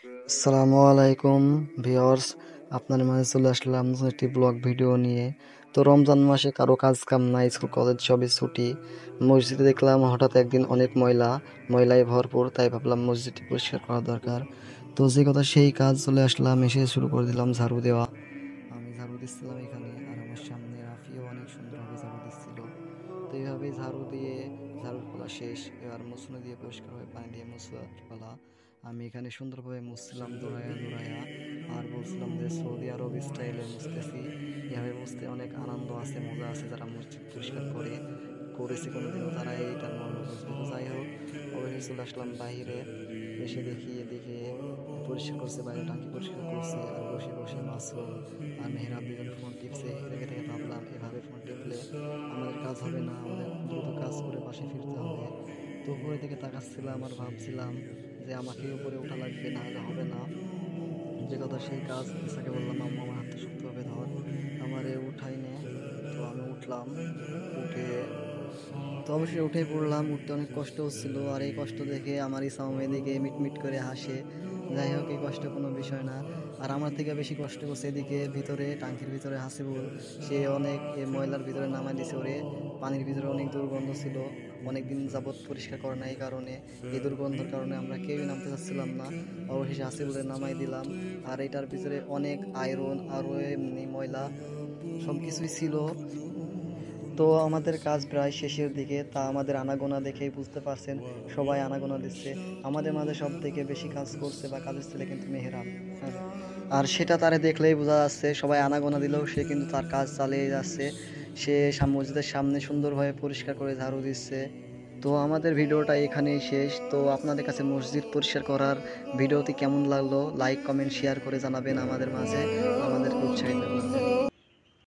আসসালামু আলাইকুম ভিউয়ার্স, আপনার মাঝে চলে আসলাম একটি ব্লগ ভিডিও নিয়ে। তো রমজান মাসে কারো কাজ কাম নাই, স্কুল কলেজ সবই ছুটি। মসজিদে দেখলাম হঠাৎ একদিন অনেক ময়লায় ভরপুর, তাই ভাবলাম মসজিদটি পরিষ্কার করা দরকার। তো যে কথা সেই কাজ, চলে আসলাম, এসে শুরু করে দিলাম ঝাড়ু দেওয়া। আমি ঝাড়ু দিচ্ছিলাম এখানে, আর আমার সামনে রাফিও অনেক সুন্দরভাবে ঝাড়ু দিচ্ছিল। তো এইভাবেই ঝাড়ুর পালা শেষ, এবার মোছনা দিয়ে পরিষ্কার হয়ে পানি দিয়ে মোছার পালা। আমি এখানে সুন্দরভাবে মুছছিলাম দৌড়ায়া দৌড়ায়া, আর বলছিলাম যে সৌদি আরব স্টাইলে মুছতেছি। এভাবে মুছতে অনেক আনন্দ আছে, মজা আছে। যারা মসজিদ পরিষ্কার করেছে কোনোদিনও, তারা এইটার মর্ম বুঝবে। তো যাই হোক, অবশেষে চলে আসলাম বাইরে। এসে দেখি এদিকে পরিষ্কার করছে, বাইরে টাঙ্কি পরিষ্কার করছে, আর বসে বসে মাসুম আর মেহরাব দুজন ফোন টিপছে। এদিকে থেকে ভাবলাম এভাবে ফোন টিপলে আমাদের কাজ হবে না, আমাদের দ্রুত কাজ করে বাসে ফিরতে হবে। তো উপরের দিকে তাকাচ্ছিলাম আর ভাবছিলাম যে আমাকে উপরে ওঠা লাগবে, না হলে হবে না। যে কথা সেই কাজ, ইসাকে বললাম আম্মু আমার হাতটা শক্তভাবে ধর, আমারে উঠাই নে। তো আমি উঠলাম, উঠে তো অবশ্যই উঠেই পড়লাম। উঠতে অনেক কষ্ট হচ্ছিল, আর এই কষ্ট দেখে আমার ইসাম এদিকে মিটমিট করে হাসে। যাই হোক, এই কষ্ট কোনো বিষয় না। আর আমার থেকে বেশি কষ্ট করছে এদিকে ভিতরে, টাঙ্কির ভিতরে হাসিবুল। সে অনেক ময়লার ভিতরে নামাই দিছে ওরে। পানির ভিতরে অনেক দুর্গন্ধ ছিল, অনেক দিন যাবৎ পরিষ্কার করে না, এই কারণে, এই দুর্গন্ধের কারণে আমরা কেউই নামতে চাচ্ছিলাম না। অবশেষে হাসিবুলের নামাই দিলাম। আর এটার ভিতরে অনেক আয়রন আরও এমনি ময়লা সব কিছুই ছিল। তো আমাদের কাজ প্রায় শেষের দিকে, তা আমাদের আনাগোনা দেখেই বুঝতে পারছেন, সবাই আনাগোনা দিচ্ছে। আমাদের মাঝে সব থেকে বেশি কাজ করছে বা কাজের ছেলে কিন্তু মেহরাব। আর আর সেটা তারে দেখলেই বোঝা যাচ্ছে, সবাই আনাগোনা দিলেও সে কিন্তু তার কাজ চালিয়ে যাচ্ছে। সে মসজিদের সামনে সুন্দরভাবে পরিষ্কার করে ঝাড়ু দিচ্ছে। তো আমাদের ভিডিওটা এখানেই শেষ। তো আপনাদের কাছে মসজিদ পরিষ্কার করার ভিডিওটি কেমন লাগলো, লাইক কমেন্ট শেয়ার করে জানাবেন আমাদের মাঝে, আমাদেরকে